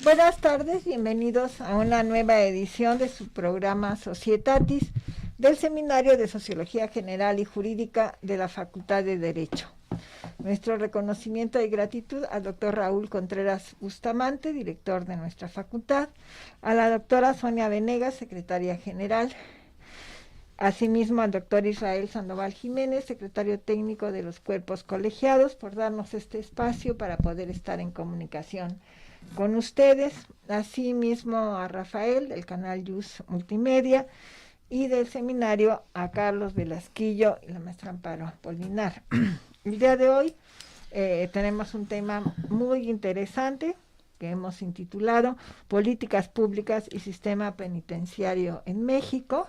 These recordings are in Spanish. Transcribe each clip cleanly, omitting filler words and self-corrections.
Buenas tardes, bienvenidos a una nueva edición de su programa Societatis del Seminario de Sociología General y Jurídica de la Facultad de Derecho. Nuestro reconocimiento y gratitud al doctor Raúl Contreras Bustamante, director de nuestra facultad, a la doctora Sonia Venegas, secretaria general, asimismo al doctor Israel Sandoval Jiménez, secretario técnico de los cuerpos colegiados, por darnos este espacio para poder estar en comunicación con ustedes, asimismo a Rafael del canal Yus Multimedia y del seminario a Carlos Velasquillo y la maestra Amparo Polinar. El día de hoy tenemos un tema muy interesante que hemos intitulado Políticas Públicas y Sistema Penitenciario en México,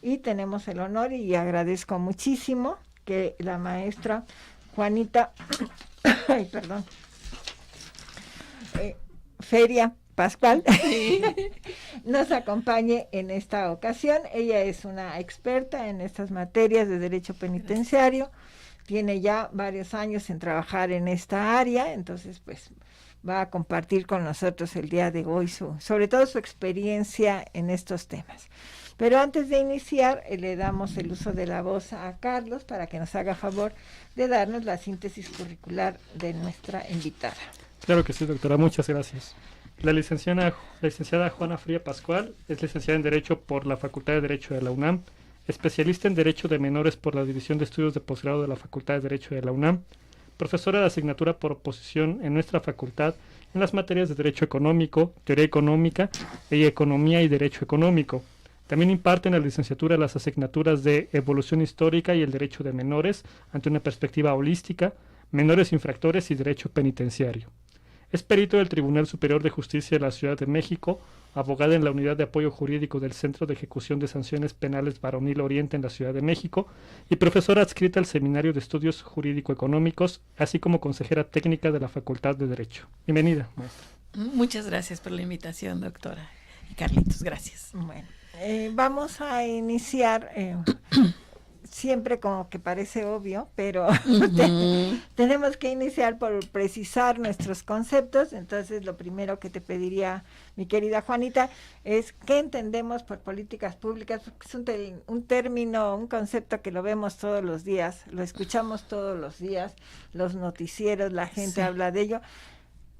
y tenemos el honor y agradezco muchísimo que la maestra Juanita ay, perdón, Feria Pascual nos acompañe en esta ocasión. Ella es una experta en estas materias de derecho penitenciario, tiene ya varios años en trabajar en esta área, entonces pues va a compartir con nosotros el día de hoy sobre todo su experiencia en estos temas. Pero antes de iniciar, le damos el uso de la voz a Carlos para que nos haga favor de darnos la síntesis curricular de nuestra invitada. Claro que sí, doctora, muchas gracias. La licenciada Juana Fría Pascual es licenciada en Derecho por la Facultad de Derecho de la UNAM, especialista en Derecho de Menores por la División de Estudios de Posgrado de la Facultad de Derecho de la UNAM, profesora de asignatura por oposición en nuestra facultad en las materias de Derecho Económico, Teoría Económica y Economía y Derecho Económico. También imparte en la licenciatura las asignaturas de Evolución Histórica y el Derecho de Menores ante una perspectiva holística, Menores Infractores y Derecho Penitenciario. Es perito del Tribunal Superior de Justicia de la Ciudad de México, abogada en la Unidad de Apoyo Jurídico del Centro de Ejecución de Sanciones Penales Varonil Oriente en la Ciudad de México y profesora adscrita al Seminario de Estudios Jurídico-Económicos, así como consejera técnica de la Facultad de Derecho. Bienvenida, maestra. Muchas gracias por la invitación, doctora. Y Carlitos, gracias. Bueno, vamos a iniciar... siempre como que parece obvio, pero tenemos que iniciar por precisar nuestros conceptos. Entonces, lo primero que te pediría, mi querida Juanita, es ¿qué entendemos por políticas públicas? Porque es un término, un concepto que lo vemos todos los días, lo escuchamos todos los días, los noticieros, la gente habla de ello,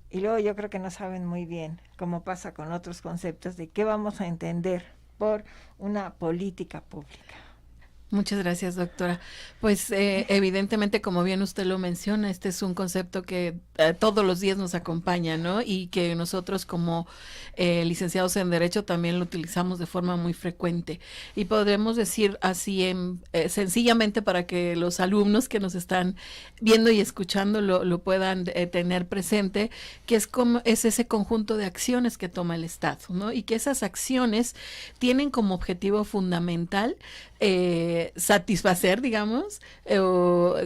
y luego yo creo que no saben muy bien, como pasa con otros conceptos, de qué vamos a entender por una política pública. Muchas gracias, doctora. Pues evidentemente, como bien usted lo menciona, este es un concepto que todos los días nos acompaña, ¿no? Y que nosotros como licenciados en Derecho también lo utilizamos de forma muy frecuente. Y podremos decir así sencillamente para que los alumnos que nos están viendo y escuchando lo puedan tener presente, que es ese conjunto de acciones que toma el Estado, ¿no? Y que esas acciones tienen como objetivo fundamental satisfacer, digamos,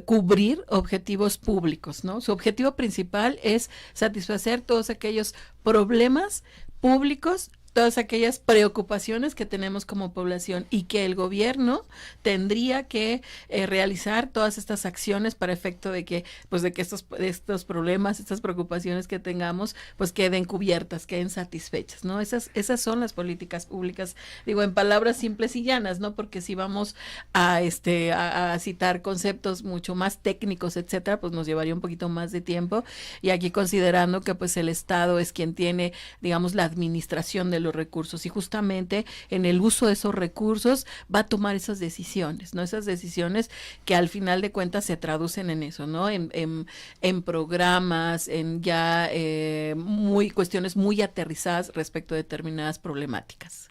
cubrir objetivos públicos, ¿no? Su objetivo principal es satisfacer todos aquellos problemas públicos, todas aquellas preocupaciones que tenemos como población y que el gobierno tendría que realizar todas estas acciones para efecto de que estos problemas, estas preocupaciones que tengamos, pues queden cubiertas, queden satisfechas, ¿no? Esas son las políticas públicas, digo, en palabras simples y llanas, ¿no? Porque si vamos a citar conceptos mucho más técnicos, etcétera, pues nos llevaría un poquito más de tiempo, y aquí considerando que pues el Estado es quien tiene, digamos, la administración de los recursos, y justamente en el uso de esos recursos va a tomar esas decisiones, ¿no? Esas decisiones que al final de cuentas se traducen en eso, ¿no? En programas, en ya cuestiones muy aterrizadas respecto a determinadas problemáticas.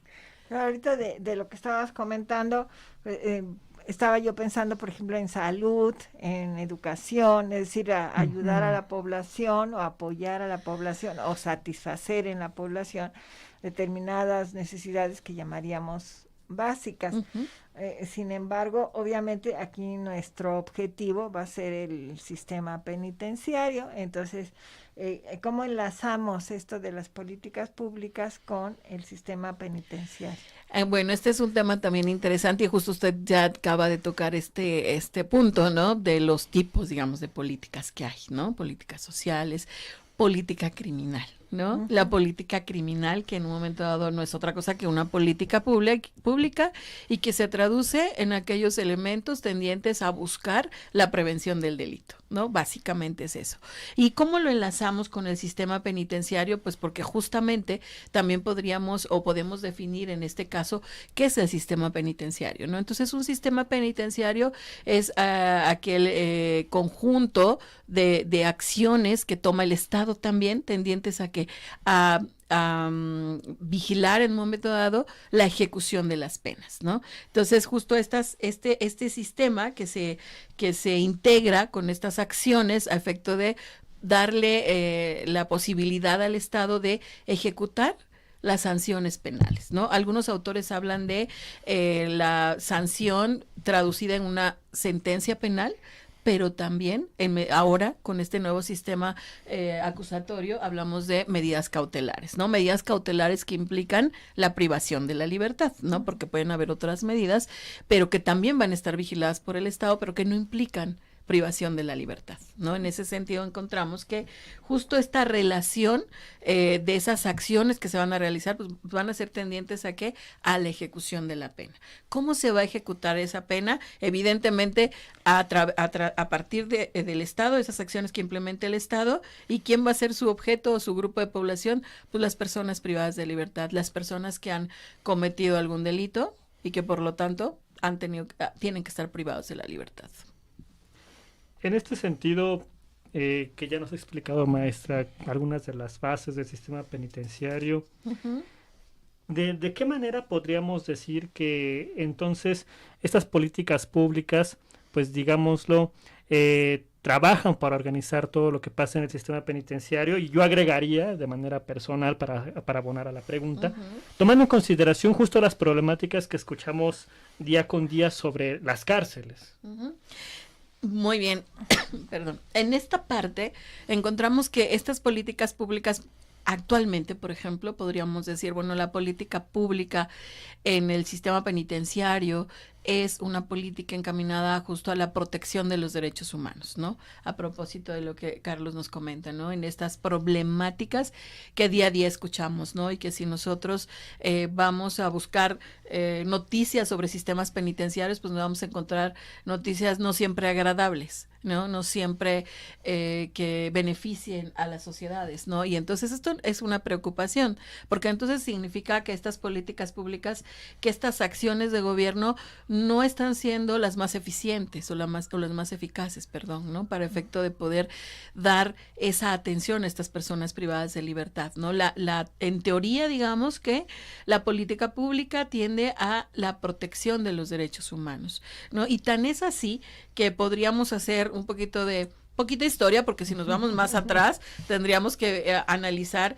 Ahorita de lo que estabas comentando, estaba yo pensando, por ejemplo, en salud, en educación, es decir, ayudar a la población o apoyar a la población o satisfacer en la población determinadas necesidades que llamaríamos básicas. Sin embargo, obviamente aquí nuestro objetivo va a ser el sistema penitenciario. Entonces, ¿cómo enlazamos esto de las políticas públicas con el sistema penitenciario? Bueno, este es un tema también interesante, y justo usted ya acaba de tocar este punto, ¿no? De los tipos, digamos, de políticas que hay, ¿no? Políticas sociales, política criminal, ¿no? La política criminal, que en un momento dado no es otra cosa que una política pública y que se traduce en aquellos elementos tendientes a buscar la prevención del delito, ¿no? Básicamente es eso. ¿Y cómo lo enlazamos con el sistema penitenciario? Pues porque justamente también podemos definir en este caso qué es el sistema penitenciario, ¿no? Entonces, un sistema penitenciario es aquel conjunto de acciones que toma el Estado también, tendientes a vigilar en un momento dado la ejecución de las penas, ¿no? Entonces, justo este sistema que se integra con estas acciones a efecto de darle la posibilidad al Estado de ejecutar las sanciones penales, ¿no? Algunos autores hablan de la sanción traducida en una sentencia penal, pero también ahora con este nuevo sistema acusatorio hablamos de medidas cautelares, ¿no? Medidas cautelares que implican la privación de la libertad, ¿no? Porque pueden haber otras medidas, pero que también van a estar vigiladas por el Estado, pero que no implican privación de la libertad, ¿no? En ese sentido encontramos que justo esta relación de esas acciones que se van a realizar, pues van a ser tendientes a ¿qué? A la ejecución de la pena. ¿Cómo se va a ejecutar esa pena? Evidentemente a partir del Estado, esas acciones que implemente el Estado, ¿y quién va a ser su objeto o su grupo de población? Pues las personas privadas de libertad, las personas que han cometido algún delito y que por lo tanto tienen que estar privados de la libertad. En este sentido, que ya nos ha explicado, maestra, algunas de las bases del sistema penitenciario, ¿de qué manera podríamos decir que entonces estas políticas públicas, pues digámoslo, trabajan para organizar todo lo que pasa en el sistema penitenciario? Y yo agregaría de manera personal para abonar a la pregunta, tomando en consideración justo las problemáticas que escuchamos día con día sobre las cárceles. Muy bien, perdón. En esta parte encontramos que estas políticas públicas actualmente, por ejemplo, podríamos decir, bueno, la política pública en el sistema penitenciario es una política encaminada justo a la protección de los derechos humanos, ¿no? A propósito de lo que Carlos nos comenta, ¿no? En estas problemáticas que día a día escuchamos, ¿no? Y que si nosotros vamos a buscar noticias sobre sistemas penitenciarios, pues nos vamos a encontrar noticias no siempre agradables, no siempre que beneficien a las sociedades, ¿no? Y entonces esto es una preocupación, porque entonces significa que estas políticas públicas, que estas acciones de gobierno no están siendo las más eficientes o las más eficaces, perdón, ¿no? Para efecto de poder dar esa atención a estas personas privadas de libertad, ¿no? En teoría, digamos que la política pública tiende a la protección de los derechos humanos, ¿no? Y tan es así que podríamos hacer un poquito de historia, porque si nos vamos más atrás, tendríamos que analizar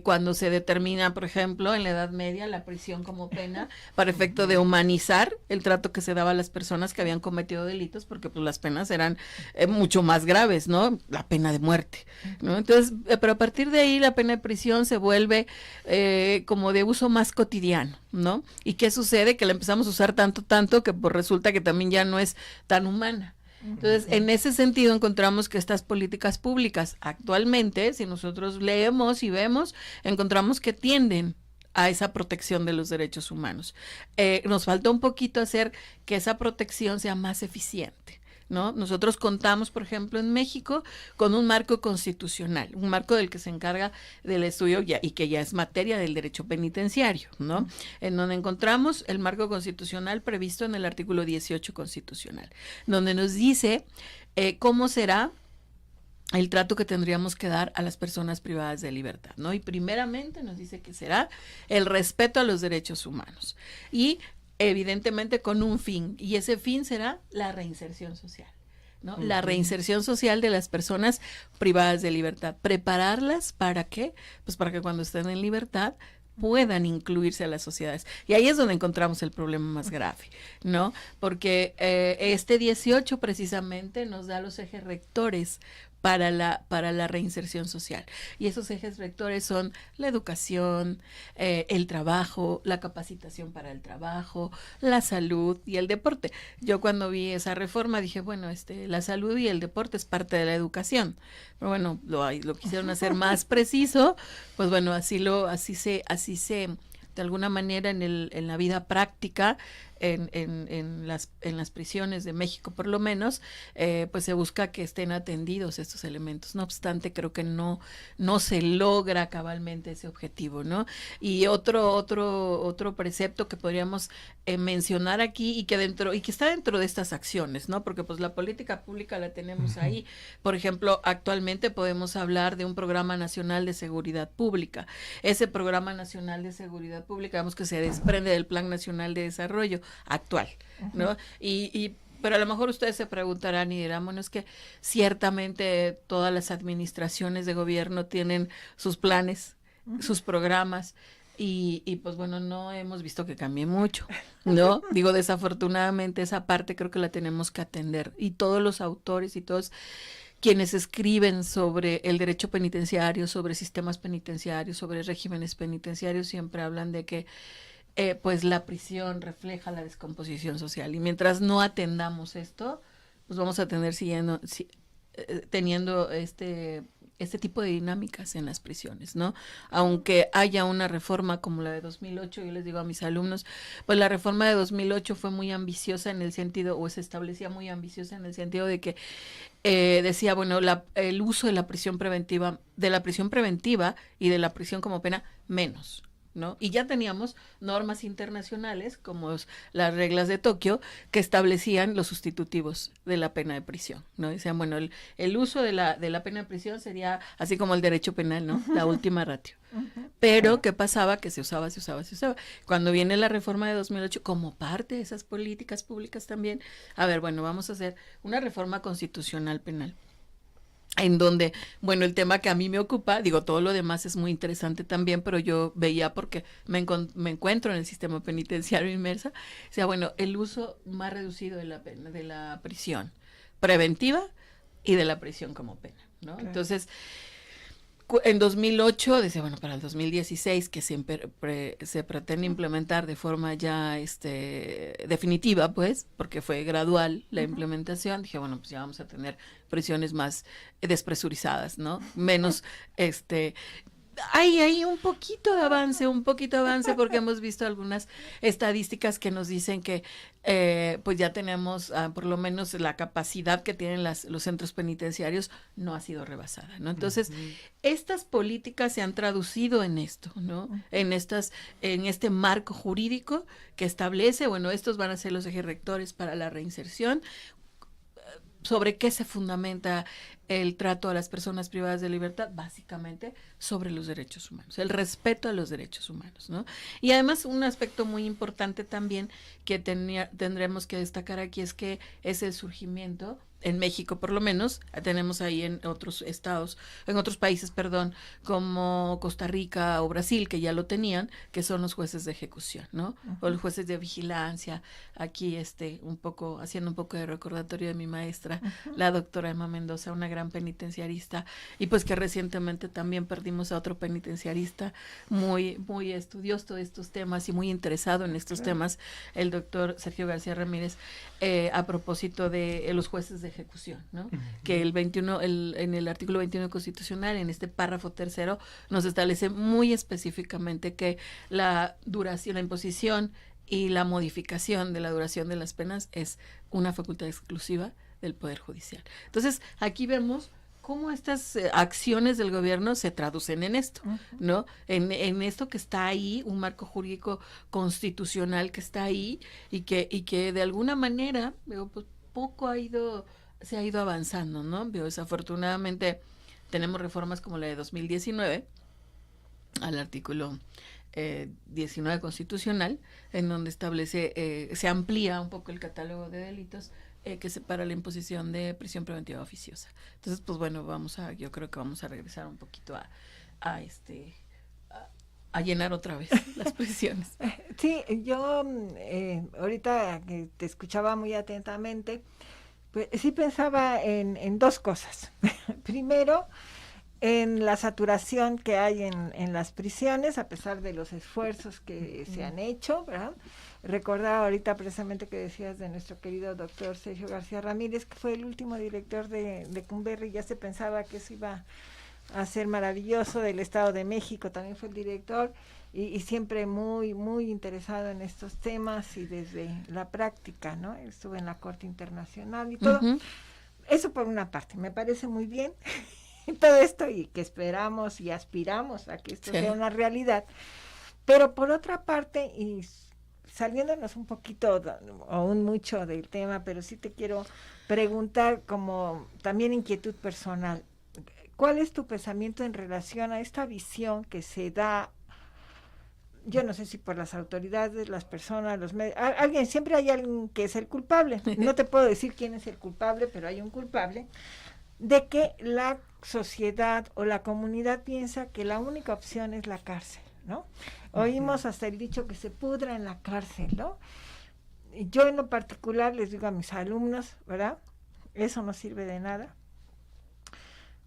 cuando se determina, por ejemplo, en la Edad Media, la prisión como pena, para efecto de humanizar el trato que se daba a las personas que habían cometido delitos, porque pues las penas eran mucho más graves, ¿no? La pena de muerte, ¿no? Entonces, pero a partir de ahí la pena de prisión se vuelve como de uso más cotidiano, ¿no? ¿Y qué sucede? Que la empezamos a usar tanto, que pues resulta que también ya no es tan humana. Entonces, en ese sentido encontramos que estas políticas públicas actualmente, si nosotros leemos y vemos, encontramos que tienden a esa protección de los derechos humanos. Nos falta un poquito hacer que esa protección sea más eficiente, ¿no? Nosotros contamos, por ejemplo, en México con un marco constitucional, un marco del que se encarga del estudio y que ya es materia del derecho penitenciario, ¿no? En donde encontramos el marco constitucional previsto en el artículo 18 constitucional, donde nos dice cómo será el trato que tendríamos que dar a las personas privadas de libertad, ¿no? Y primeramente nos dice que será el respeto a los derechos humanos y evidentemente con un fin, y ese fin será la reinserción social, ¿no? La reinserción social de las personas privadas de libertad. ¿Prepararlas para qué? Pues para que cuando estén en libertad puedan incluirse a las sociedades. Y ahí es donde encontramos el problema más grave, ¿no? Porque este 18 precisamente nos da los ejes rectores para la reinserción social. Y esos ejes rectores son la educación, el trabajo, la capacitación para el trabajo, la salud y el deporte. Yo cuando vi esa reforma dije, bueno, la salud y el deporte es parte de la educación. Pero bueno, lo quisieron hacer más preciso, pues bueno, así se de alguna manera en la vida práctica, en las prisiones de México por lo menos, pues se busca que estén atendidos estos elementos. No obstante, creo que no se logra cabalmente ese objetivo, ¿no? Y otro precepto que podríamos mencionar aquí y que está dentro de estas acciones, ¿no? Porque pues la política pública la tenemos ahí. Por ejemplo, actualmente podemos hablar de un programa nacional de seguridad pública. Ese programa nacional de seguridad pública, digamos que se desprende del Plan Nacional de Desarrollo actual, ¿no? Pero a lo mejor ustedes se preguntarán y dirán, bueno, es que ciertamente todas las administraciones de gobierno tienen sus planes, sus programas, y pues bueno, no hemos visto que cambie mucho, ¿no? Digo, desafortunadamente esa parte creo que la tenemos que atender, y todos los autores y todos quienes escriben sobre el derecho penitenciario, sobre sistemas penitenciarios, sobre regímenes penitenciarios, siempre hablan de que pues la prisión refleja la descomposición social, y mientras no atendamos esto, pues vamos a tener teniendo este tipo de dinámicas en las prisiones, ¿no? Aunque haya una reforma como la de 2008, yo les digo a mis alumnos, pues la reforma de 2008 fue muy ambiciosa en el sentido, o se establecía muy ambiciosa en el sentido de que decía, bueno, el uso de la prisión preventiva y de la prisión como pena menos, ¿no? Y ya teníamos normas internacionales como las reglas de Tokio que establecían los sustitutivos de la pena de prisión, ¿no? Decían, bueno, el uso de la pena de prisión sería así como el derecho penal, ¿no? La última ratio. Pero ¿qué pasaba? Que se usaba. Cuando viene la reforma de 2008, como parte de esas políticas públicas también, a ver, bueno, vamos a hacer una reforma constitucional penal, en donde, bueno, el tema que a mí me ocupa, digo, todo lo demás es muy interesante también, pero yo veía, porque me encuentro en el sistema penitenciario inmersa, o sea, bueno, el uso más reducido de la pena, de la prisión preventiva y de la prisión como pena, ¿no? Claro. Entonces, en 2008, decía, bueno, para el 2016, que se pretende implementar de forma ya definitiva, pues, porque fue gradual la implementación, dije, bueno, pues ya vamos a tener prisiones más despresurizadas, ¿no? Menos, hay un poquito de avance, porque hemos visto algunas estadísticas que nos dicen que pues ya tenemos por lo menos la capacidad que tienen los centros penitenciarios no ha sido rebasada, ¿no? Entonces, estas políticas se han traducido en esto, ¿no? En este marco jurídico que establece, bueno, estos van a ser los ejes rectores para la reinserción. ¿Sobre qué se fundamenta el trato a las personas privadas de libertad? Básicamente sobre los derechos humanos, el respeto a los derechos humanos, ¿no? Y además un aspecto muy importante también que tendremos que destacar aquí es que es el surgimiento, en México por lo menos, tenemos ahí en otros países, como Costa Rica o Brasil, que ya lo tenían, que son los jueces de ejecución, ¿no? O los jueces de vigilancia. Aquí haciendo un poco de recordatorio de mi maestra, la doctora Emma Mendoza, una gran penitenciarista, y pues que recientemente también perdimos a otro penitenciarista muy, muy estudioso de estos temas y muy interesado en estos temas, el doctor Sergio García Ramírez, a propósito de los jueces de ejecución, ¿no? Que en el artículo 21 constitucional, en este párrafo tercero, nos establece muy específicamente que la imposición y la modificación de la duración de las penas es una facultad exclusiva del Poder Judicial. Entonces, aquí vemos cómo estas acciones del gobierno se traducen en esto, ¿no? En esto que está ahí, un marco jurídico constitucional que está ahí y que de alguna manera, pues, se ha ido avanzando, ¿no? Desafortunadamente tenemos reformas como la de 2019 al artículo 19 constitucional, en donde se amplía un poco el catálogo de delitos que separa la imposición de prisión preventiva oficiosa. Entonces, pues bueno, yo creo que vamos a regresar un poquito a llenar otra vez las prisiones. Sí, yo ahorita que te escuchaba muy atentamente, Pues sí pensaba en dos cosas. Primero, en la saturación que hay en las prisiones, a pesar de los esfuerzos que se han hecho, ¿verdad? Recordaba ahorita precisamente que decías de nuestro querido doctor Sergio García Ramírez, que fue el último director de Cumberry, ya se pensaba que eso iba a ser maravilloso, del Estado de México también fue el director, y siempre muy, muy interesado en estos temas y desde la práctica, ¿no? Estuve en la Corte Internacional y todo. Eso por una parte, me parece muy bien todo esto y que esperamos y aspiramos a que esto sea una realidad. Pero por otra parte, y saliéndonos un poquito o un mucho del tema, pero sí te quiero preguntar como también inquietud personal, ¿cuál es tu pensamiento en relación a esta visión que se da? Yo no sé si por las autoridades, las personas, los medios, alguien, siempre hay alguien que es el culpable, no te puedo decir quién es el culpable, pero hay un culpable, de que la sociedad o la comunidad piensa que la única opción es la cárcel, ¿no? Oímos hasta el dicho que se pudra en la cárcel, ¿no? Yo en lo particular les digo a mis alumnos, ¿verdad? Eso no sirve de nada.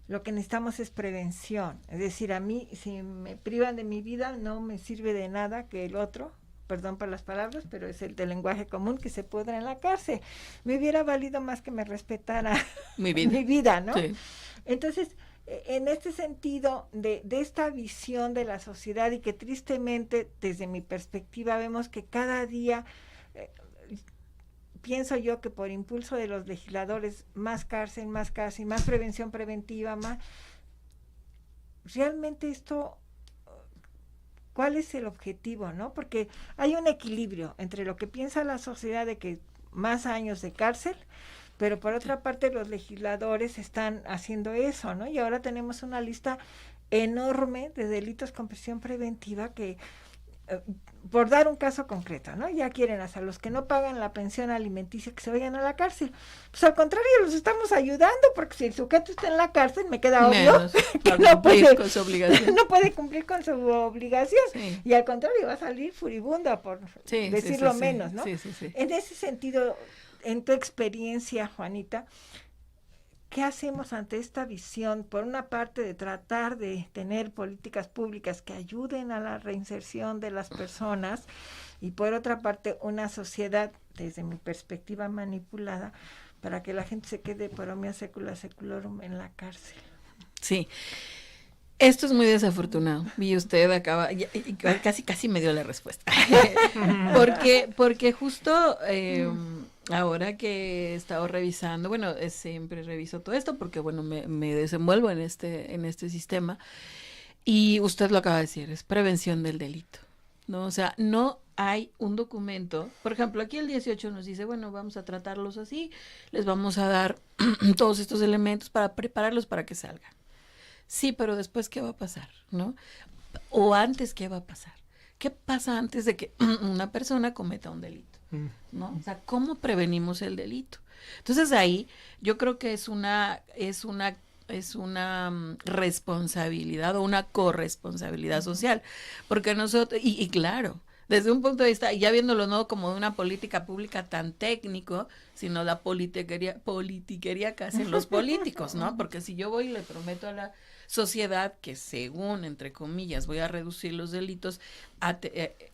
Lo que necesitamos es prevención, es decir, a mí si me privan de mi vida no me sirve de nada que el otro, perdón por las palabras, pero es el del lenguaje común, que se pudra en la cárcel. Me hubiera valido más que me respetara mi vida, ¿no? Sí. Entonces, en este sentido de esta visión de la sociedad y que tristemente desde mi perspectiva vemos que cada día pienso yo que por impulso de los legisladores, más cárcel, más prevención preventiva, más... Realmente esto, ¿cuál es el objetivo, no? Porque hay un equilibrio entre lo que piensa la sociedad de que más años de cárcel, pero por otra parte los legisladores están haciendo eso, ¿no? Y ahora tenemos una lista enorme de delitos con prisión preventiva que... por dar un caso concreto, ¿no? Ya quieren hacer los que no pagan la pensión alimenticia que se vayan a la cárcel. Pues al contrario, los estamos ayudando, porque si el sujeto está en la cárcel, me queda obvio que no puede cumplir con su obligación. Sí. Y al contrario, va a salir furibunda, por decirlo menos, ¿no? Sí. En ese sentido, en tu experiencia, Juanita, ¿qué hacemos ante esta visión? Por una parte, de tratar de tener políticas públicas que ayuden a la reinserción de las personas, y por otra parte, una sociedad, desde mi perspectiva, manipulada, para que la gente se quede por omnia secula seculorum en la cárcel. Sí. Esto es muy desafortunado, y usted acaba, casi me dio la respuesta, porque justo ahora que he estado revisando, bueno, siempre reviso todo esto porque, bueno, me desenvuelvo en este sistema, y usted lo acaba de decir, es prevención del delito, ¿no? O sea, no hay un documento, por ejemplo, aquí el 18 nos dice, bueno, vamos a tratarlos así, les vamos a dar todos estos elementos para prepararlos para que salgan. Sí, pero después, ¿qué va a pasar? ¿No? O antes, ¿qué va a pasar? ¿Qué pasa antes de que una persona cometa un delito? ¿No? O sea, ¿cómo prevenimos el delito? Entonces ahí yo creo que es una responsabilidad o una corresponsabilidad social, porque nosotros, y claro, desde un punto de vista, ya viéndolo no como de una política pública tan técnico, sino la politiquería que hacen los políticos, ¿no? Porque si yo voy y le prometo a la sociedad que, según, entre comillas, voy a reducir los delitos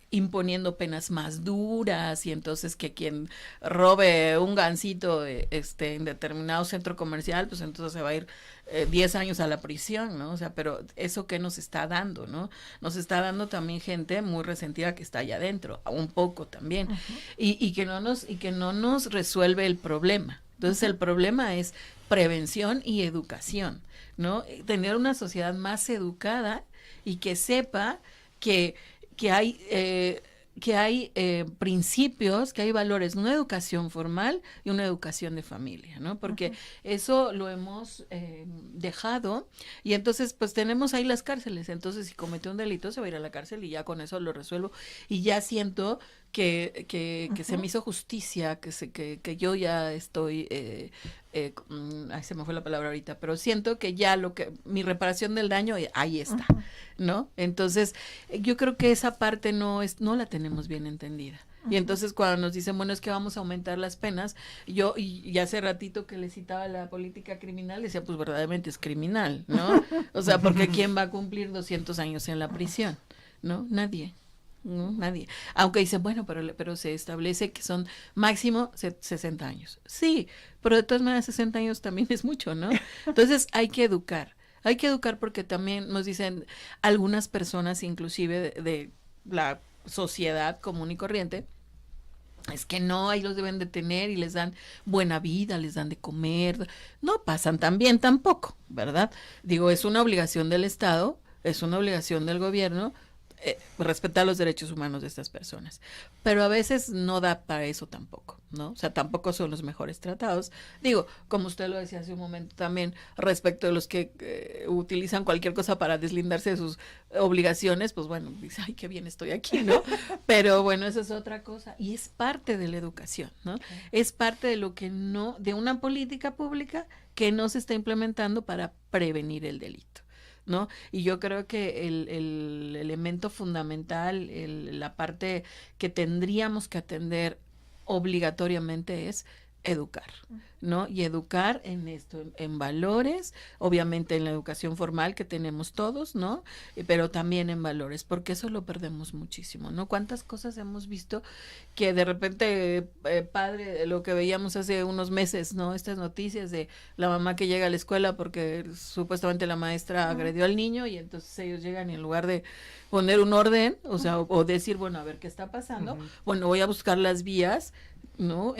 imponiendo penas más duras, y entonces que quien robe un gansito en determinado centro comercial, pues entonces se va a ir 10 años a la prisión, ¿no? O sea, pero eso ¿qué nos está dando, no? Nos está dando también gente muy resentida que está allá adentro, un poco también, y que no nos resuelve el problema. Entonces el problema es prevención y educación, ¿no? Tener una sociedad más educada y que sepa que hay principios, que hay valores, una educación formal y una educación de familia, ¿no? Porque eso lo hemos dejado, y entonces pues tenemos ahí las cárceles. Entonces si comete un delito se va a ir a la cárcel y ya con eso lo resuelvo, y ya siento que se me hizo justicia, que yo ya estoy, ay, se me fue la palabra ahorita, pero siento que ya mi reparación del daño, ahí está, ¿no? Entonces, yo creo que esa parte no la tenemos bien entendida. Y entonces cuando nos dicen, bueno, es que vamos a aumentar las penas, y hace ratito que le citaba la política criminal, decía, pues verdaderamente es criminal, ¿no? O sea, porque ¿quién va a cumplir 200 años en la prisión? ¿No? Nadie. No, nadie. Aunque dicen, bueno, pero se establece que son máximo 60 años. Sí, pero de todas maneras 60 años también es mucho, ¿no? Entonces hay que educar. Hay que educar porque también nos dicen algunas personas, inclusive de la sociedad común y corriente, es que no, ahí los deben de tener y les dan buena vida, les dan de comer. No pasan tan bien tampoco, ¿verdad? Digo, es una obligación del Estado, es una obligación del gobierno, respetar los derechos humanos de estas personas, pero a veces no da para eso tampoco, ¿no? O sea, tampoco son los mejores tratados. Digo, como usted lo decía hace un momento también, respecto de los que utilizan cualquier cosa para deslindarse de sus obligaciones, pues bueno, dice, ay, qué bien estoy aquí, ¿no? Pero bueno, esa es otra cosa, y es parte de la educación, ¿no? Okay. Es parte de lo que no, de una política pública que no se está implementando para prevenir el delito, ¿no? Y yo creo que el elemento fundamental, la parte que tendríamos que atender obligatoriamente es educar, ¿no? Y educar en esto, en valores, obviamente en la educación formal que tenemos todos, ¿no? Pero también en valores, porque eso lo perdemos muchísimo, ¿no? ¿Cuántas cosas hemos visto que de repente, padre, lo que veíamos hace unos meses, ¿no? Estas noticias de la mamá que llega a la escuela porque supuestamente la maestra agredió al niño y entonces ellos llegan y en lugar de poner un orden, o sea, o decir, bueno, a ver qué está pasando, bueno, voy a buscar las vías, ¿no?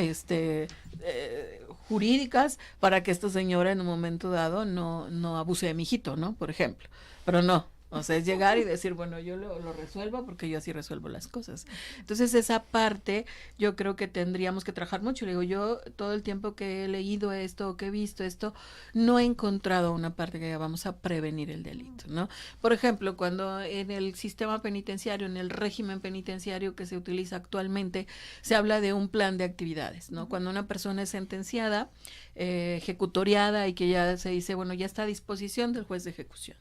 Jurídicas para que esta señora en un momento dado no abuse de mi hijito, ¿no? Por ejemplo, pero no. O sea, es llegar y decir, bueno, yo lo resuelvo porque yo así resuelvo las cosas. Entonces, esa parte yo creo que tendríamos que trabajar mucho. Le digo, yo todo el tiempo que he leído esto, que he visto esto, no he encontrado una parte que vamos a prevenir el delito, ¿no? Por ejemplo, cuando en el sistema penitenciario, en el régimen penitenciario que se utiliza actualmente, se habla de un plan de actividades, ¿no? Cuando una persona es sentenciada, ejecutoriada y que ya se dice, bueno, ya está a disposición del juez de ejecución.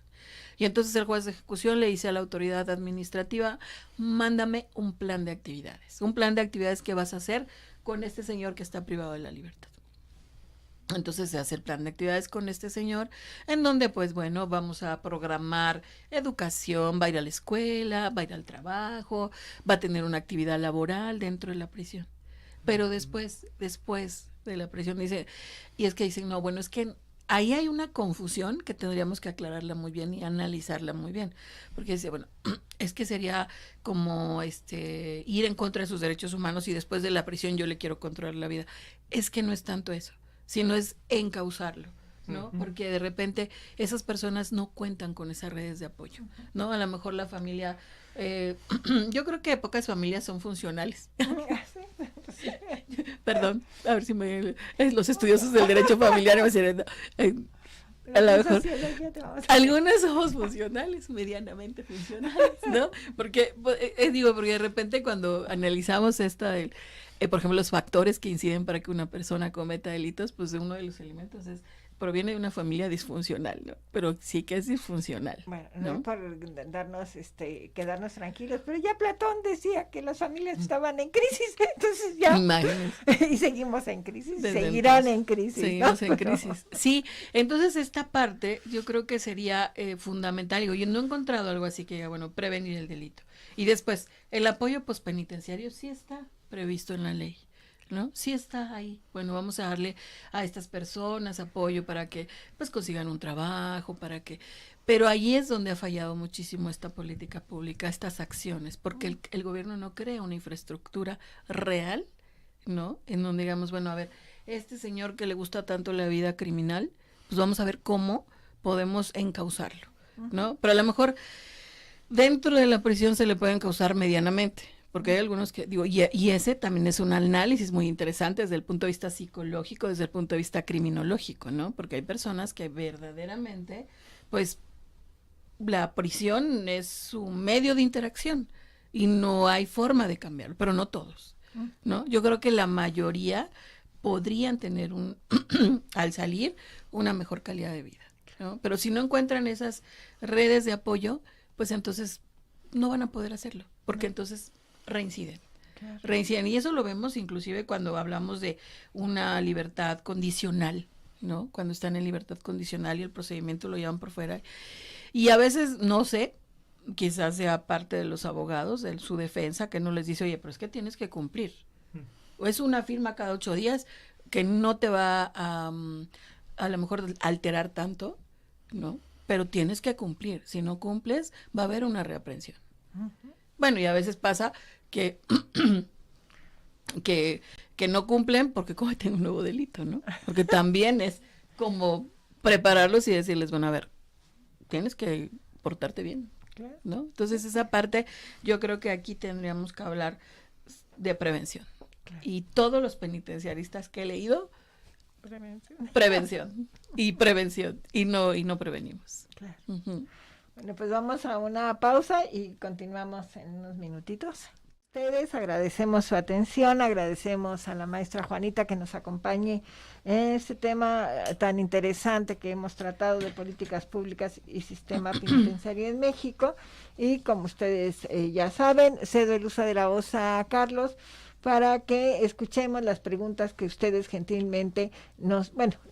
Y entonces el juez de ejecución le dice a la autoridad administrativa, mándame un plan de actividades que vas a hacer con este señor que está privado de la libertad. Entonces se hace el plan de actividades con este señor, en donde pues bueno, vamos a programar educación, va a ir a la escuela, va a ir al trabajo, va a tener una actividad laboral dentro de la prisión. Pero después de la prisión dice, y es que dicen, no, bueno, es que ahí hay una confusión que tendríamos que aclararla muy bien y analizarla muy bien, porque dice, bueno, es que sería como ir en contra de sus derechos humanos y después de la prisión yo le quiero controlar la vida. Es que no es tanto eso, sino es encauzarlo, ¿no? Porque de repente esas personas no cuentan con esas redes de apoyo, ¿no? A lo mejor la familia, yo creo que pocas familias son funcionales. Perdón, a ver si los estudiosos del derecho familiar me dicen, a lo mejor algunas somos funcionales, medianamente funcionales, ¿no? Porque porque de repente cuando analizamos por ejemplo, los factores que inciden para que una persona cometa delitos, pues uno de los elementos proviene de una familia disfuncional, ¿no? Pero sí que es disfuncional. Bueno, no por quedarnos tranquilos, pero ya Platón decía que las familias estaban en crisis, entonces ya. Imagínense. Y seguimos en crisis, seguirán en crisis. Seguimos en crisis. Sí, entonces esta parte yo creo que sería fundamental. Yo no he encontrado algo así que, bueno, prevenir el delito. Y después, el apoyo pospenitenciario sí está previsto en la ley, ¿no? Sí está ahí. Bueno, vamos a darle a estas personas apoyo para que pues consigan un trabajo, pero ahí es donde ha fallado muchísimo esta política pública, estas acciones, porque el gobierno no crea una infraestructura real, ¿no? En donde digamos, bueno, a ver, este señor que le gusta tanto la vida criminal, pues vamos a ver cómo podemos encauzarlo, ¿no? Pero a lo mejor dentro de la prisión se le puede encauzar medianamente, porque hay algunos que, y ese también es un análisis muy interesante desde el punto de vista psicológico, desde el punto de vista criminológico, ¿no? Porque hay personas que verdaderamente, pues, la prisión es su medio de interacción, y no hay forma de cambiarlo, pero no todos, ¿no? Yo creo que la mayoría podrían tener al salir una mejor calidad de vida, ¿no? Pero si no encuentran esas redes de apoyo, pues entonces no van a poder hacerlo, porque entonces reinciden. Claro. Reinciden, y eso lo vemos inclusive cuando hablamos de una libertad condicional, ¿no? Cuando están en libertad condicional y el procedimiento lo llevan por fuera. Y a veces, no sé, quizás sea parte de los abogados, de su defensa, que no les dice, oye, pero es que tienes que cumplir. O es una firma cada 8 días que no te va a lo mejor alterar tanto, ¿no? Pero tienes que cumplir. Si no cumples, va a haber una reaprensión. Bueno, y a veces pasa que que no cumplen porque cometen un nuevo delito, ¿no? Porque también es como prepararlos y decirles, bueno, a ver, tienes que portarte bien, ¿no? Entonces esa parte yo creo que aquí tendríamos que hablar de prevención. Claro. Y todos los penitenciaristas que he leído, prevención y no prevenimos. Claro. Bueno, pues vamos a una pausa y continuamos en unos minutitos. Ustedes agradecemos su atención, agradecemos a la maestra Juanita que nos acompañe en este tema tan interesante que hemos tratado de políticas públicas y sistema penitenciario en México, y como ustedes ya saben, cedo el uso de la voz a Carlos para que escuchemos las preguntas que ustedes gentilmente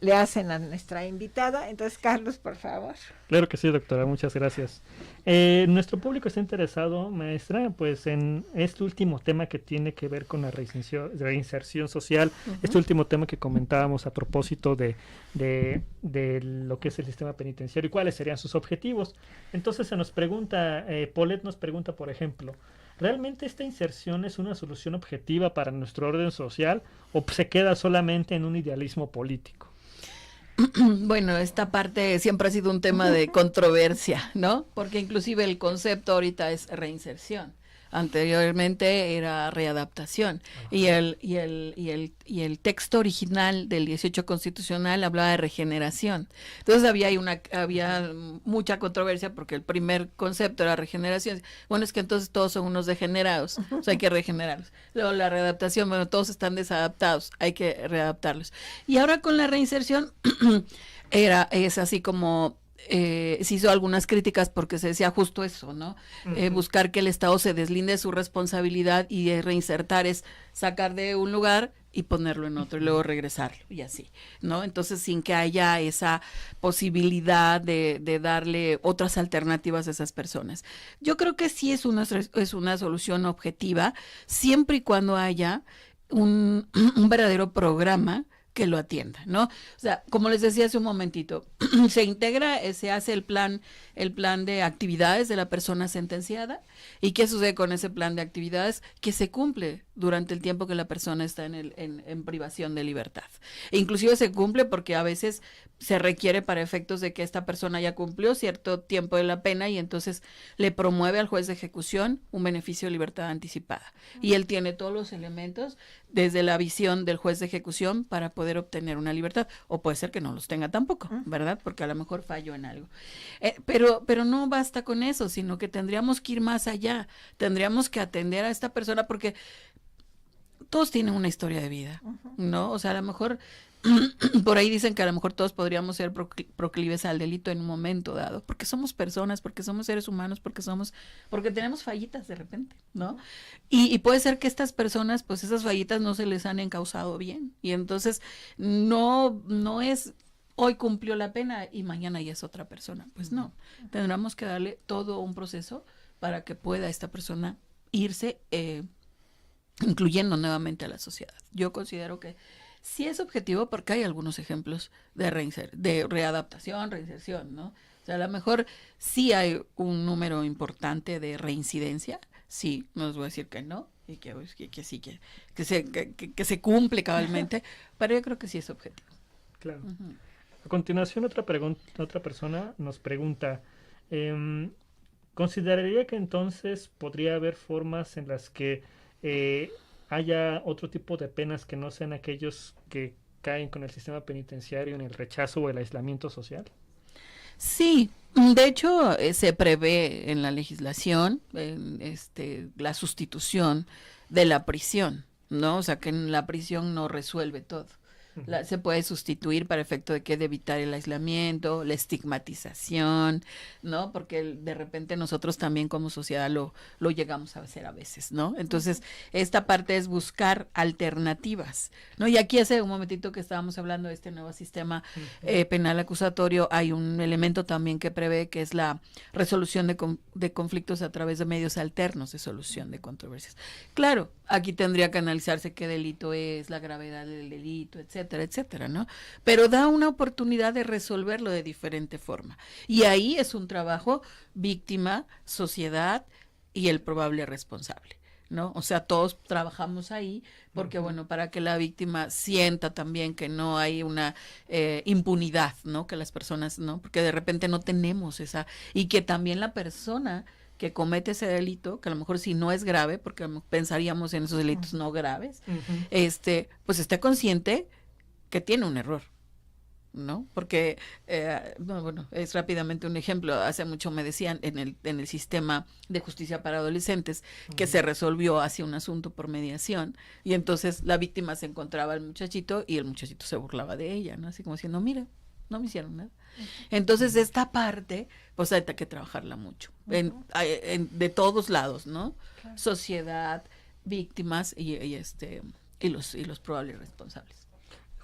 le hacen a nuestra invitada. Entonces, Carlos, por favor. Claro que sí, doctora, muchas gracias. Nuestro público está interesado, maestra, pues en este último tema que tiene que ver con la reinserción social, este último tema que comentábamos a propósito de lo que es el sistema penitenciario y cuáles serían sus objetivos. Entonces se nos pregunta, Paulette nos pregunta, por ejemplo, ¿realmente esta inserción es una solución objetiva para nuestro orden social o se queda solamente en un idealismo político? Bueno, esta parte siempre ha sido un tema de controversia, ¿no? Porque inclusive el concepto ahorita es reinserción. Anteriormente era readaptación. Y el texto original del 18 constitucional hablaba de regeneración. Entonces había mucha controversia porque el primer concepto era regeneración. Bueno, es que entonces todos son unos degenerados, o sea, hay que regenerarlos. Luego la readaptación, bueno, todos están desadaptados, hay que readaptarlos. Y ahora con la reinserción es así como se hizo algunas críticas porque se decía justo eso, ¿no? Buscar que el Estado se deslinde de su responsabilidad y reinsertar es sacar de un lugar y ponerlo en otro y luego regresarlo y así, ¿no? Entonces sin que haya esa posibilidad de darle otras alternativas a esas personas. Yo creo que sí es una solución objetiva siempre y cuando haya un verdadero programa que lo atienda, ¿no? O sea, como les decía hace un momentito, se integra, se hace el plan de actividades de la persona sentenciada. ¿Y qué sucede con ese plan de actividades? Que se cumple durante el tiempo que la persona está en privación de libertad. E inclusive se cumple porque a veces se requiere para efectos de que esta persona ya cumplió cierto tiempo de la pena y entonces le promueve al juez de ejecución un beneficio de libertad anticipada. Y él tiene todos los elementos desde la visión del juez de ejecución para poder obtener una libertad. O puede ser que no los tenga tampoco, ¿verdad? Porque a lo mejor falló en algo. Pero no basta con eso, sino que tendríamos que ir más allá. Tendríamos que atender a esta persona porque todos tienen una historia de vida, ¿no? O sea, a lo mejor por ahí dicen que a lo mejor todos podríamos ser proclives al delito en un momento dado, porque somos personas, porque somos seres humanos, porque tenemos fallitas de repente, ¿no? Y puede ser que estas personas, pues esas fallitas no se les han encauzado bien, y entonces no es hoy cumplió la pena y mañana ya es otra persona. Pues no, tendremos que darle todo un proceso para que pueda esta persona irse incluyendo nuevamente a la sociedad. Yo considero que sí es objetivo porque hay algunos ejemplos de readaptación, reinserción, ¿no? O sea, a lo mejor sí hay un número importante de reincidencia, sí, no les voy a decir que no, y que sí, que se cumple cabalmente, pero yo creo que sí es objetivo. Claro. A continuación, otra persona nos pregunta, ¿consideraría que entonces podría haber formas en las que haya otro tipo de penas que no sean aquellos que caen con el sistema penitenciario en el rechazo o el aislamiento social? Sí, De hecho, se prevé en la legislación la sustitución de la prisión, ¿no? O sea, que en la prisión no resuelve todo. Se puede sustituir para efecto de que de evitar el aislamiento, la estigmatización, ¿no? Porque de repente nosotros también como sociedad lo llegamos a hacer a veces, ¿no? Entonces, esta parte es buscar alternativas, ¿no? Y aquí hace un momentito que estábamos hablando de este nuevo sistema penal acusatorio, hay un elemento también que prevé que es la resolución de conflictos a través de medios alternos de solución de controversias. Claro, aquí tendría que analizarse qué delito es, la gravedad del delito, etcétera, etcétera, ¿no? Pero da una oportunidad de resolverlo de diferente forma. Y ahí es un trabajo víctima, sociedad y el probable responsable, ¿no? O sea, todos trabajamos ahí porque, bueno, para que la víctima sienta también que no hay una impunidad, ¿no? Que las personas, ¿no? Porque de repente no tenemos esa, y que también la persona que comete ese delito, que a lo mejor si no es grave, porque pensaríamos en esos delitos no graves, pues esté consciente que tiene un error, ¿no? Porque, bueno, es rápidamente un ejemplo, hace mucho me decían en el sistema de justicia para adolescentes que se resolvió así un asunto por mediación, y entonces la víctima se encontraba al muchachito y el muchachito se burlaba de ella, ¿no? Así como diciendo, mira, no me hicieron nada. Entonces esta parte pues hay que trabajarla mucho de todos lados, ¿no? Claro. Sociedad, víctimas y los probables responsables.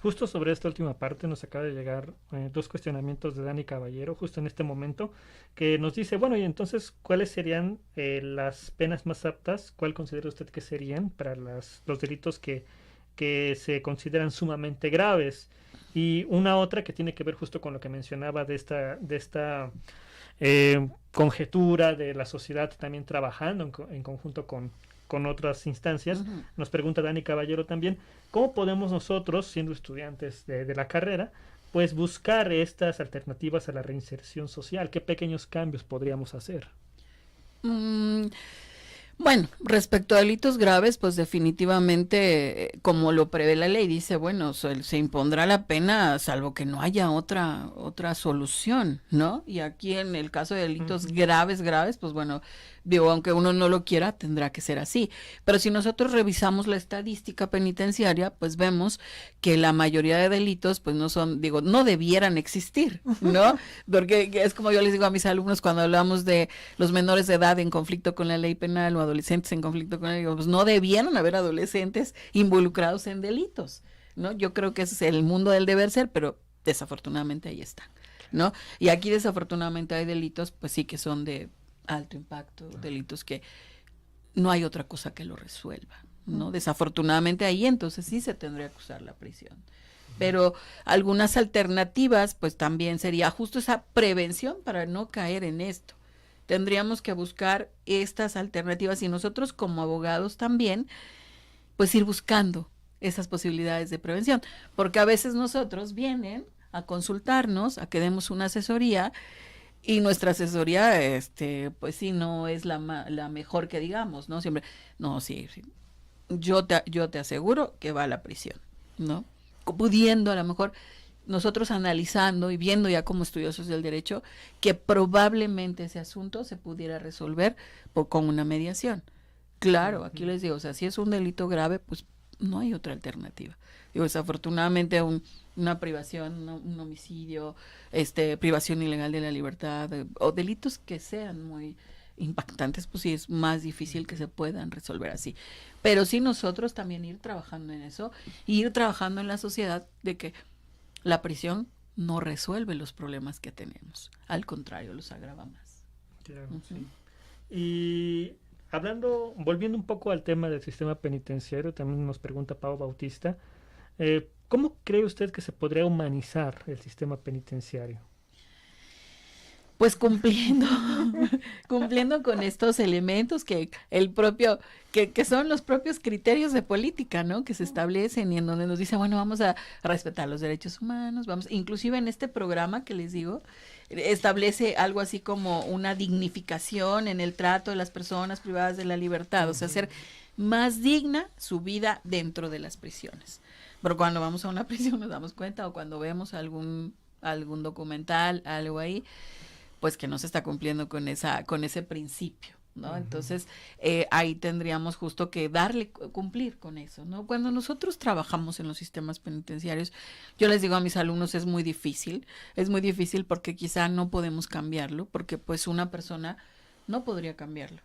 Justo sobre esta última parte nos acaba de llegar 2 cuestionamientos de Dani Caballero justo en este momento, que nos dice, bueno, y entonces, ¿cuáles serían las penas más aptas? ¿Cuál considera usted que serían para los delitos que se consideran sumamente graves? Y una otra que tiene que ver justo con lo que mencionaba de esta conjetura de la sociedad también trabajando en conjunto con otras instancias. Nos pregunta Dani Caballero también, ¿cómo podemos nosotros, siendo estudiantes de la carrera, pues buscar estas alternativas a la reinserción social? ¿Qué pequeños cambios podríamos hacer? Bueno, respecto a delitos graves, pues definitivamente, como lo prevé la ley, dice, bueno, se impondrá la pena salvo que no haya otra solución, ¿no? Y aquí en el caso de delitos graves, pues bueno, digo, aunque uno no lo quiera, tendrá que ser así. Pero si nosotros revisamos la estadística penitenciaria, pues vemos que la mayoría de delitos, pues no son, digo, no debieran existir, ¿no? Porque es como yo les digo a mis alumnos cuando hablamos de los menores de edad en conflicto con la ley penal o adolescentes en conflicto con la ley, pues no debieran haber adolescentes involucrados en delitos, ¿no? Yo creo que ese es el mundo del deber ser, pero desafortunadamente ahí está, ¿no? Y aquí desafortunadamente hay delitos, pues sí que son de alto impacto, delitos que no hay otra cosa que lo resuelva, ¿no? Desafortunadamente ahí entonces sí se tendría que usar la prisión. Pero algunas alternativas, pues también sería justo esa prevención para no caer en esto. Tendríamos que buscar estas alternativas y nosotros como abogados también, pues ir buscando esas posibilidades de prevención, porque a veces nosotros vienen a consultarnos, a que demos una asesoría, y nuestra asesoría, pues sí, no es la mejor que digamos, ¿no? Siempre, no, sí, yo te aseguro que va a la prisión, ¿no? Pudiendo a lo mejor nosotros analizando y viendo ya como estudiosos del derecho que probablemente ese asunto se pudiera resolver con una mediación. Claro, aquí les digo, o sea, si es un delito grave, pues no hay otra alternativa. Digo, desafortunadamente una privación, un homicidio, privación ilegal de la libertad, o delitos que sean muy impactantes, pues sí es más difícil que se puedan resolver así. Pero sí nosotros también ir trabajando en eso, ir trabajando en la sociedad de que la prisión no resuelve los problemas que tenemos, al contrario, los agrava más. Claro, sí. Y volviendo un poco al tema del sistema penitenciario, también nos pregunta Pau Bautista, ¿cómo cree usted que se podría humanizar el sistema penitenciario? Pues cumpliendo con estos elementos que son los propios criterios de política, ¿no? Que se establecen y en donde nos dice, bueno, vamos a respetar los derechos humanos, inclusive en este programa que les digo, establece algo así como una dignificación en el trato de las personas privadas de la libertad, o sea, hacer más digna su vida dentro de las prisiones. Pero cuando vamos a una prisión nos damos cuenta, o cuando vemos algún documental, algo ahí, pues que no se está cumpliendo con ese principio, ¿no? Entonces, ahí tendríamos justo que cumplir con eso, ¿no? Cuando nosotros trabajamos en los sistemas penitenciarios, yo les digo a mis alumnos, es muy difícil porque quizá no podemos cambiarlo, porque pues una persona no podría cambiarlo,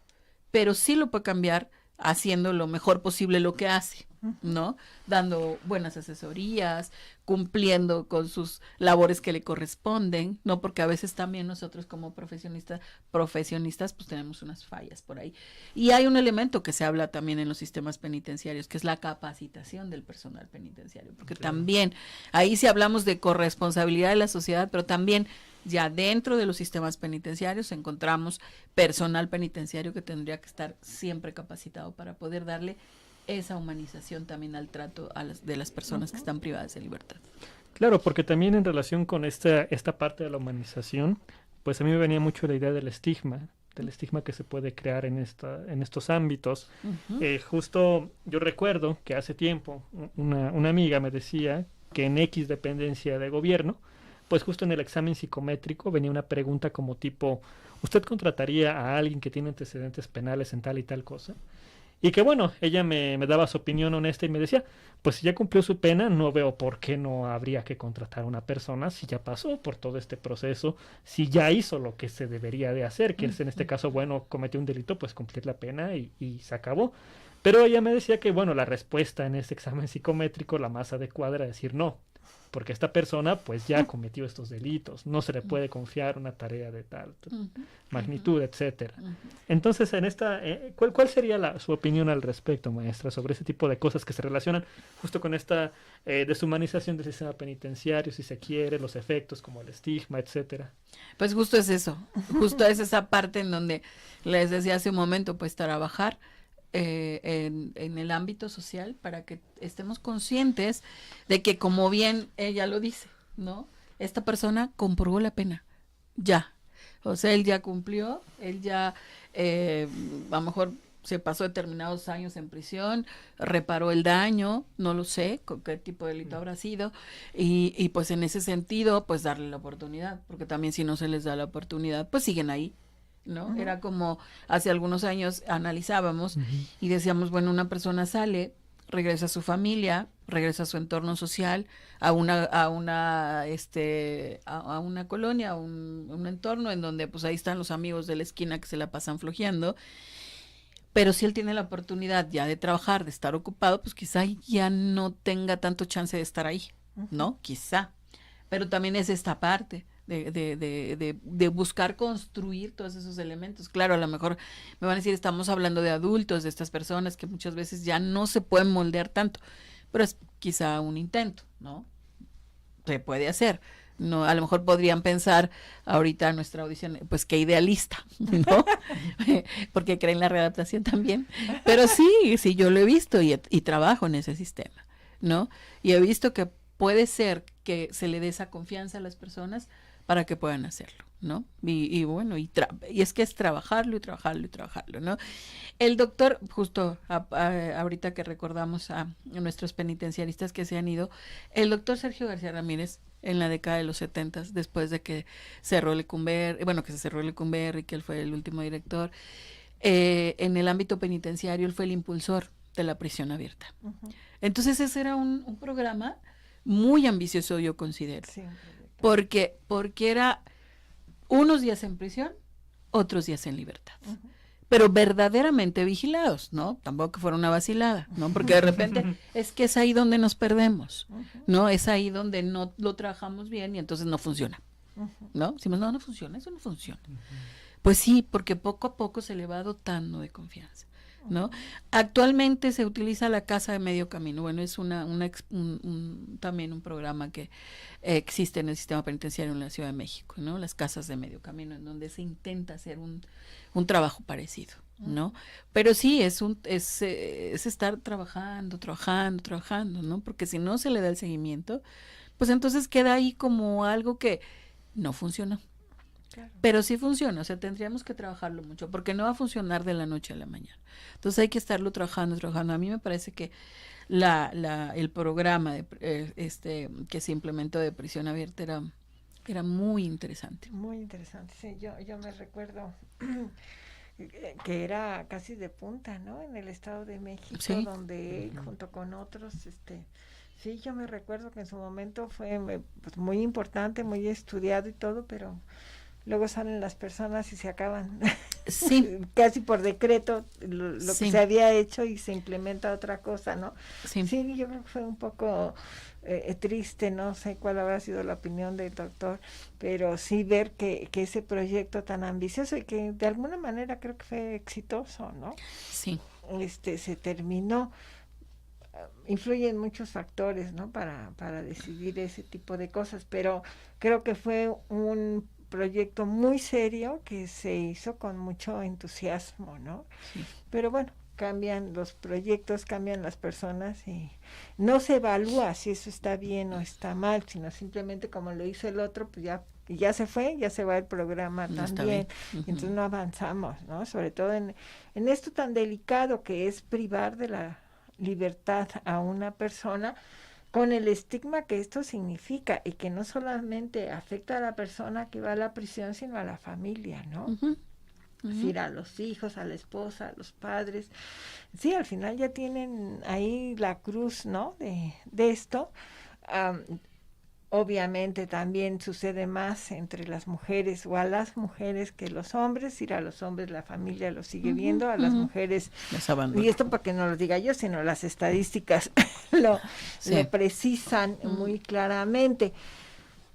pero sí lo puede cambiar haciendo lo mejor posible lo que hace, ¿no? Dando buenas asesorías, cumpliendo con sus labores que le corresponden, ¿no? Porque a veces también nosotros como profesionistas, pues tenemos unas fallas por ahí. Y hay un elemento que se habla también en los sistemas penitenciarios, que es la capacitación del personal penitenciario, porque también ahí sí hablamos de corresponsabilidad de la sociedad, pero también ya dentro de los sistemas penitenciarios encontramos personal penitenciario que tendría que estar siempre capacitado para poder darle esa humanización también al trato de las personas que están privadas de libertad. Claro, porque también en relación con esta parte de la humanización, pues a mí me venía mucho la idea del estigma que se puede crear en estos ámbitos. Justo yo recuerdo que hace tiempo una amiga me decía que en X dependencia de gobierno, pues justo en el examen psicométrico venía una pregunta como tipo, ¿usted contrataría a alguien que tiene antecedentes penales en tal y tal cosa? Y que bueno, ella me daba su opinión honesta y me decía, pues si ya cumplió su pena, no veo por qué no habría que contratar a una persona si ya pasó por todo este proceso, si ya hizo lo que se debería de hacer, que es en este caso, bueno, cometió un delito, pues cumplir la pena y se acabó. Pero ella me decía que, bueno, la respuesta en ese examen psicométrico, la más adecuada era decir no, porque esta persona pues ya cometió estos delitos, no se le puede confiar una tarea de tal magnitud, etcétera. Entonces, en ¿cuál sería su opinión al respecto, maestra, sobre ese tipo de cosas que se relacionan justo con esta deshumanización del sistema penitenciario, si se quiere, los efectos como el estigma, etcétera? Pues justo es eso, justo es esa parte en donde les decía hace un momento, pues trabajar en el ámbito social para que estemos conscientes de que, como bien ella lo dice, ¿no? Esta persona comprobó la pena, ya. O sea, él ya cumplió, él ya a lo mejor se pasó determinados años en prisión, reparó el daño, no lo sé, con qué tipo de delito habrá sido, y pues en ese sentido, pues darle la oportunidad, porque también si no se les da la oportunidad, pues siguen ahí, ¿no? Era como hace algunos años analizábamos y decíamos, bueno, una persona sale, regresa a su familia, regresa a su entorno social, a una colonia, a un entorno en donde pues ahí están los amigos de la esquina que se la pasan flojeando, pero si él tiene la oportunidad ya de trabajar, de estar ocupado, pues quizá ya no tenga tanto chance de estar ahí, ¿no? Quizá, pero también es esta parte de buscar construir todos esos elementos. Claro, a lo mejor me van a decir, estamos hablando de adultos, de estas personas que muchas veces ya no se pueden moldear tanto, pero es quizá un intento, ¿no? Se puede hacer. No, a lo mejor podrían pensar ahorita en nuestra audición, pues qué idealista, ¿no? Porque creen la readaptación también. Pero sí, yo lo he visto y trabajo en ese sistema, ¿no? Y he visto que puede ser que se le dé esa confianza a las personas para que puedan hacerlo, ¿no? Y bueno, y es que es trabajarlo y trabajarlo y trabajarlo, ¿no? El doctor, justo ahorita que recordamos a nuestros penitenciaristas que se han ido, el doctor Sergio García Ramírez, en la década de los 70, después de que cerró Lecumberri, que se cerró Lecumberri, que él fue el último director, en el ámbito penitenciario, él fue el impulsor de la prisión abierta. Entonces ese era un programa muy ambicioso, yo considero. Sí, porque era unos días en prisión, otros días en libertad. Pero verdaderamente vigilados, ¿no? Tampoco que fuera una vacilada, ¿no? Porque de repente es que es ahí donde nos perdemos, ¿no? Es ahí donde no lo trabajamos bien y entonces no funciona, ¿no? Decimos, no funciona, eso no funciona. Pues sí, porque poco a poco se le va dotando de confianza, ¿no? Actualmente se utiliza la casa de medio camino. Bueno, es también un programa que existe en el sistema penitenciario en la Ciudad de México, ¿no? Las casas de medio camino, en donde se intenta hacer un trabajo parecido, ¿no? Pero sí, es estar trabajando, ¿no? Porque si no se le da el seguimiento, pues entonces queda ahí como algo que no funciona. Claro. Pero sí funciona, o sea, tendríamos que trabajarlo mucho, porque no va a funcionar de la noche a la mañana. Entonces hay que estarlo trabajando. A mí me parece que el programa que se implementó de prisión abierta Era muy interesante. Muy interesante, sí, yo me recuerdo que era casi de punta, ¿no? En el Estado de México, sí, donde junto con otros, sí, yo me recuerdo que en su momento fue pues, muy importante, muy estudiado y todo, pero luego salen las personas y se acaban. Sí. Casi por decreto lo Sí. que se había hecho y se implementa otra cosa, ¿no? Sí. Sí, yo creo que fue un poco triste, no sé cuál habrá sido la opinión del doctor, pero sí ver que ese proyecto tan ambicioso y que de alguna manera creo que fue exitoso, ¿no? Sí. Se terminó. Influyen muchos factores, ¿no? Para decidir ese tipo de cosas, pero creo que fue un proyecto muy serio que se hizo con mucho entusiasmo, ¿no? Sí. Pero bueno, cambian los proyectos, cambian las personas y no se evalúa si eso está bien o está mal, sino simplemente como lo hizo el otro, pues ya se fue, ya se va el programa No también, entonces no avanzamos, ¿no? Sobre todo en esto tan delicado que es privar de la libertad a una persona con el estigma que esto significa y que no solamente afecta a la persona que va a la prisión, sino a la familia, ¿no? Es decir, a los hijos, a la esposa, a los padres. Sí, al final ya tienen ahí la cruz, ¿no? De esto. Obviamente también sucede más entre las mujeres o a las mujeres que los hombres, a los hombres la familia lo sigue viendo, a las mujeres, y esto para que no lo diga yo, sino las estadísticas lo precisan muy claramente.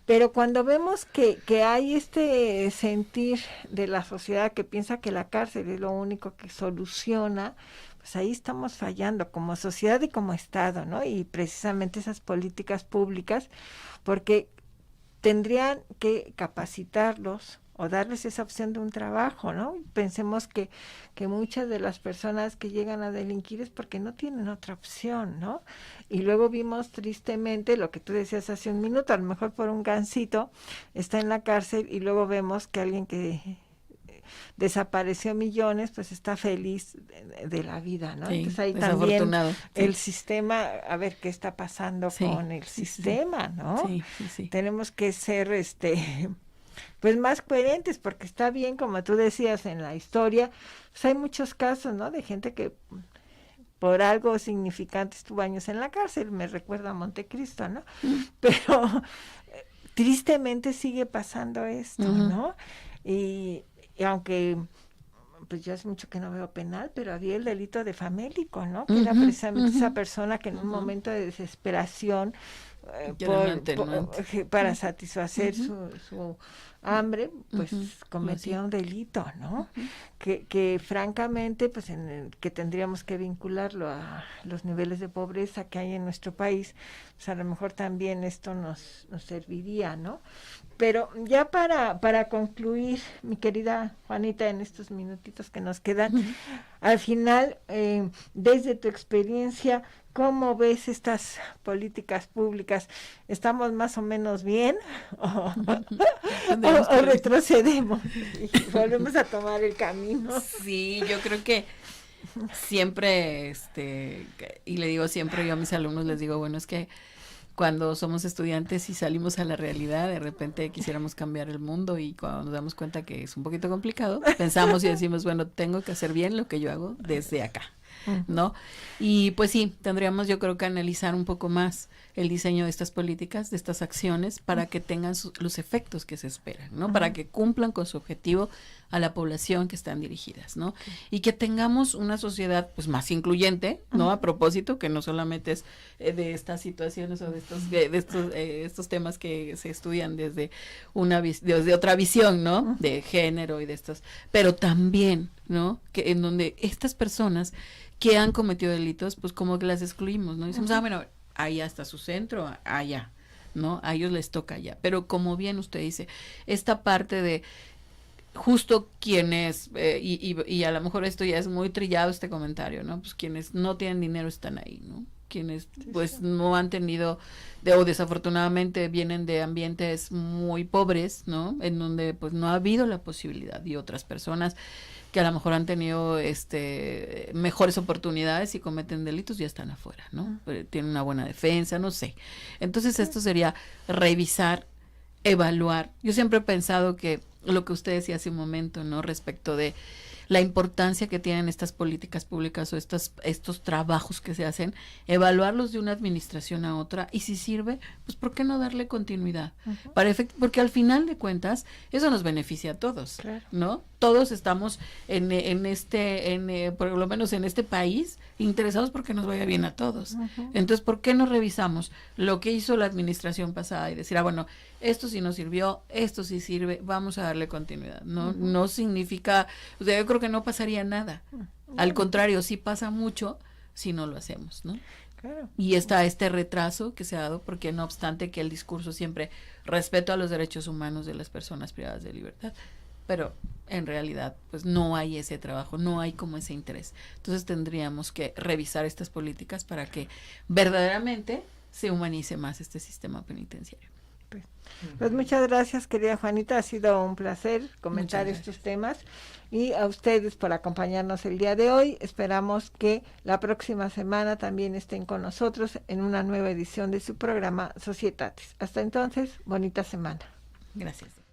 Pero cuando vemos que hay este sentir de la sociedad que piensa que la cárcel es lo único que soluciona, pues ahí estamos fallando como sociedad y como Estado, ¿no? Y precisamente esas políticas públicas, porque tendrían que capacitarlos o darles esa opción de un trabajo, ¿no? Pensemos que muchas de las personas que llegan a delinquir es porque no tienen otra opción, ¿no? Y luego vimos tristemente lo que tú decías hace un minuto, a lo mejor por un gansito está en la cárcel y luego vemos que alguien que desapareció millones, pues está feliz de la vida, ¿no? Sí, entonces ahí también sí. el sistema, a ver qué está pasando con el sistema, ¿no? Sí. Tenemos que ser pues más coherentes, porque está bien, como tú decías en la historia, pues hay muchos casos, ¿no? De gente que por algo significante estuvo años en la cárcel, me recuerda a Montecristo, ¿no? Pero tristemente sigue pasando esto, ¿no? Y aunque pues yo hace mucho que no veo penal, pero había el delito de famélico, ¿no? Que era precisamente esa persona que en un momento de desesperación para satisfacer su hambre, pues cometió un delito, ¿no? Que francamente, pues que tendríamos que vincularlo a los niveles de pobreza que hay en nuestro país, pues a lo mejor también esto nos serviría, ¿no? Pero ya para concluir, mi querida Juanita, en estos minutitos que nos quedan, al final, desde tu experiencia, ¿cómo ves estas políticas públicas? ¿Estamos más o menos bien o retrocedemos y volvemos a tomar el camino? Sí, yo creo que siempre, y le digo siempre yo a mis alumnos, les digo, bueno, es que cuando somos estudiantes y salimos a la realidad, de repente quisiéramos cambiar el mundo y cuando nos damos cuenta que es un poquito complicado, pensamos y decimos, bueno, tengo que hacer bien lo que yo hago desde acá, ¿no? Y pues sí, tendríamos yo creo que analizar un poco más el diseño de estas políticas, de estas acciones, para que tengan los efectos que se esperan, ¿no? Para que cumplan con su objetivo a la población que están dirigidas, ¿no? Y que tengamos una sociedad pues más incluyente, ¿no? A propósito, que no solamente es de estas situaciones o de estos temas que se estudian desde desde otra visión, ¿no? De género y de estos, pero también, ¿no? Que en donde estas personas que han cometido delitos, pues como que las excluimos, ¿no? Decimos, bueno, allá está su centro, allá, ¿no? A ellos les toca allá. Pero como bien usted dice, esta parte de justo quienes, y a lo mejor esto ya es muy trillado este comentario, ¿no? Pues quienes no tienen dinero están ahí, ¿no? Quienes pues no han tenido, o desafortunadamente vienen de ambientes muy pobres, ¿no? En donde pues no ha habido la posibilidad, y otras personas que a lo mejor han tenido mejores oportunidades y cometen delitos ya están afuera, ¿no? Tienen una buena defensa, no sé. Entonces esto sería revisar evaluar. Yo siempre he pensado que lo que usted decía hace un momento, ¿no? Respecto de la importancia que tienen estas políticas públicas o estos trabajos que se hacen, evaluarlos de una administración a otra, y si sirve, pues ¿por qué no darle continuidad? Porque al final de cuentas, eso nos beneficia a todos, claro, ¿no? Todos estamos por lo menos en este país, interesados porque nos vaya bien a todos. Entonces, ¿por qué no revisamos lo que hizo la administración pasada y decir, bueno, esto sí nos sirvió, esto sí sirve, vamos a darle continuidad? No significa, o sea, yo creo que no pasaría nada. Al contrario, sí pasa mucho si no lo hacemos, ¿no? Claro. Y está este retraso que se ha dado porque, no obstante que el discurso siempre respeto a los derechos humanos de las personas privadas de libertad, pero en realidad pues no hay ese trabajo, no hay como ese interés. Entonces tendríamos que revisar estas políticas para que verdaderamente se humanice más este sistema penitenciario. Pues muchas gracias, querida Juanita, ha sido un placer comentar estos temas, y a ustedes por acompañarnos el día de hoy. Esperamos que la próxima semana también estén con nosotros en una nueva edición de su programa Societatis. Hasta entonces, bonita semana. Gracias.